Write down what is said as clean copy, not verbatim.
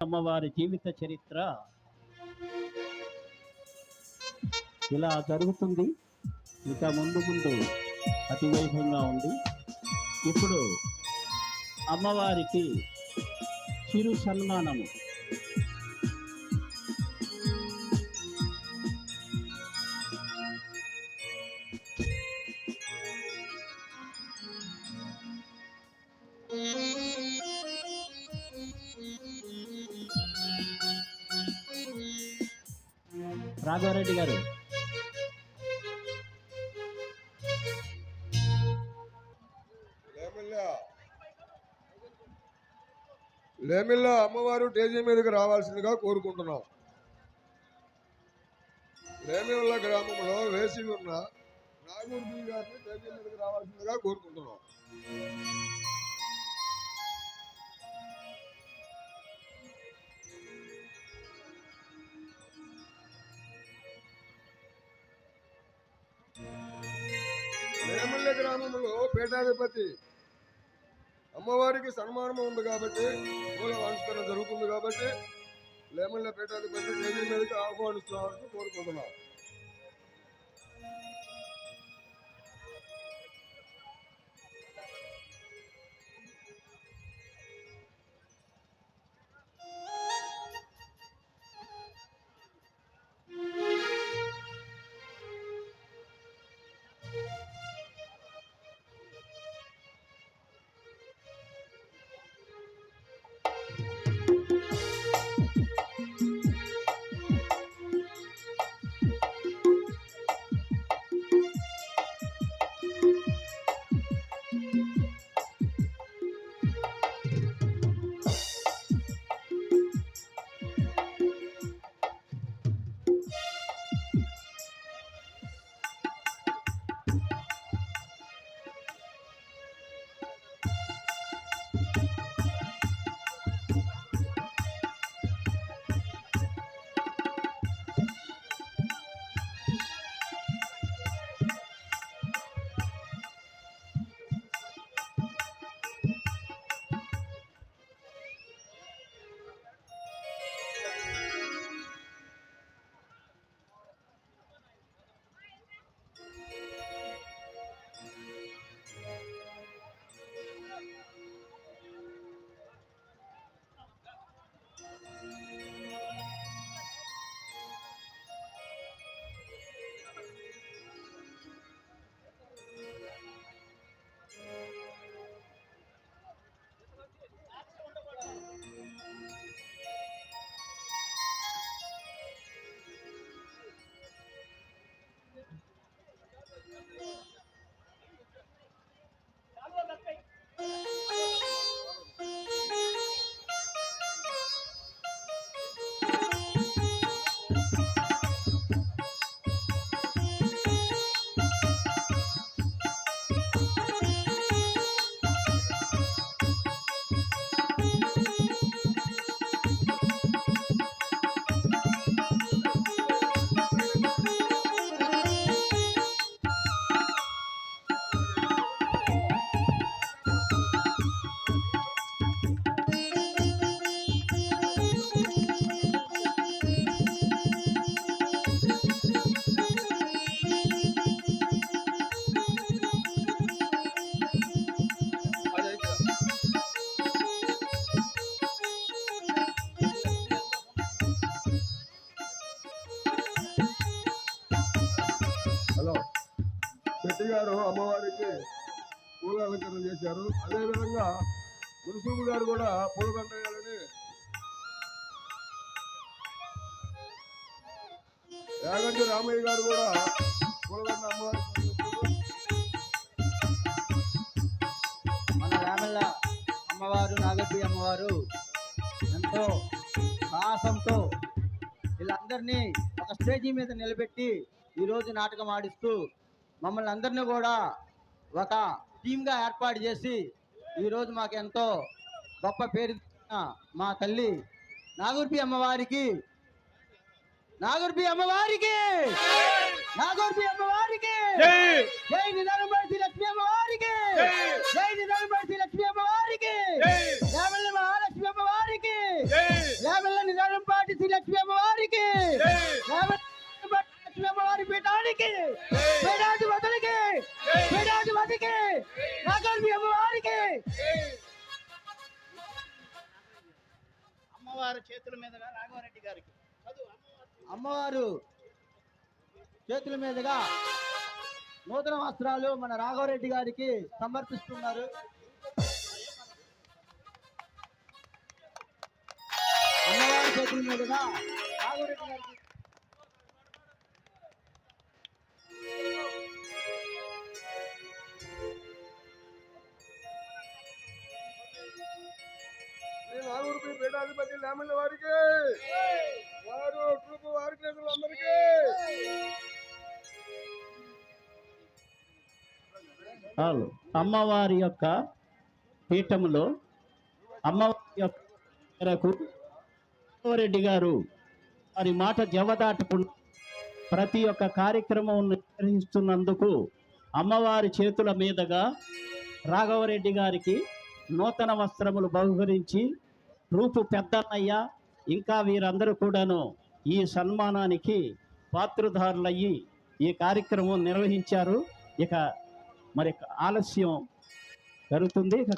అమ్మవారి జీవిత చరిత్ర ఇలా జరుగుతుంది. ఇక ముందు ముందు అతివైభవంగా ఉంది. ఇప్పుడు అమ్మవారికి చిరు సన్మానము. రాఘవరెడ్డి గారు లేమిల్లా అమ్మవారు టేజీ మీదకి రావాల్సిందిగా కోరుకుంటున్నాం. లేమిల్ల గ్రామంలో వేసి ఉన్న నాగూర్బీ గారిని టేజీ మీదకి రావాల్సిందిగా కోరుకుంటున్నాం. లేమల్ల గ్రామంలో పీఠాధిపతి అమ్మవారికి సన్మానం ఉంది కాబట్టి, మూల ఆవిష్కరణ జరుగుతుంది కాబట్టి లేమల్ల పీఠాధిపతి దేవి మీదకి ఆహ్వానిస్తున్నామని కోరుకుంటున్నాం. శెట్టి గారు అమ్మవారికి పూల అలంకరణ చేశారు. అదేవిధంగా గురుసూపు గారు కూడా పూలదండ వేయాలని, యాగంటి రామయ్య గారు కూడా పూలదండ అమ్మవారికి. మన రామల్ల అమ్మవారు నాగర్బి అమ్మవారు ఎంతో సాహసంతో వీళ్ళందరినీ ఒక స్టేజీ మీద నిలబెట్టి ఈరోజు నాటకం ఆడిస్తూ మమ్మల్ని అందరినీ కూడా ఒక టీమ్గా ఏర్పాటు చేసి ఈరోజు మాకు ఎంతో గొప్ప పేరు మా తల్లి నాగర్బి అమ్మవారికి జై నిదానపడి లక్ష్మీ అమ్మవారికి, జై నిదానపడి లక్ష్మీ అమ్మవారికి, మహాలక్ష్మి అమ్మవారికి. రామలపాటి శ్రీ లక్ష్మీ అమ్మవారికి రామలపాటి లక్ష్మీ అమ్మవారి పీఠానికి పీఠాధిపతులకి పీఠాధిపతికి నాగల్మి అమ్మవారికి అమ్మవారి చేతుల మీదుగా రాఘవరెడ్డి గారికి అమ్మవారు చేతుల మీదుగా నూతన వస్త్రాలు మన రాఘవరెడ్డి గారికి సమర్పిస్తున్నారు. అమ్మవారి చేతుల మీదుగా రాఘవరెడ్డి గారికి శ్రీ నాగూరుపై పీఠాధిపతి లేమల్ల వారికి వారు ట్రూపు వారికి అందరికీ చాలు. అమ్మవారి యొక్క పీఠములో అమ్మవారి యొక్క మేరకు రాఘవరెడ్డి గారు వారి మాట జవదాటకుండా ప్రతి ఒక్క కార్యక్రమం నిర్వహిస్తున్నందుకు అమ్మవారి చేతుల మీదుగా రాఘవరెడ్డి గారికి నూతన వస్త్రములు బహుకరించి రూపు పెద్దన్నయ్య ఇంకా వీరందరూ కూడాను ఈ సన్మానానికి పాత్రధారులయ్యి ఈ కార్యక్రమం నిర్వహించారు. ఇక మరి ఆలస్యం జరుగుతుంది. ఇక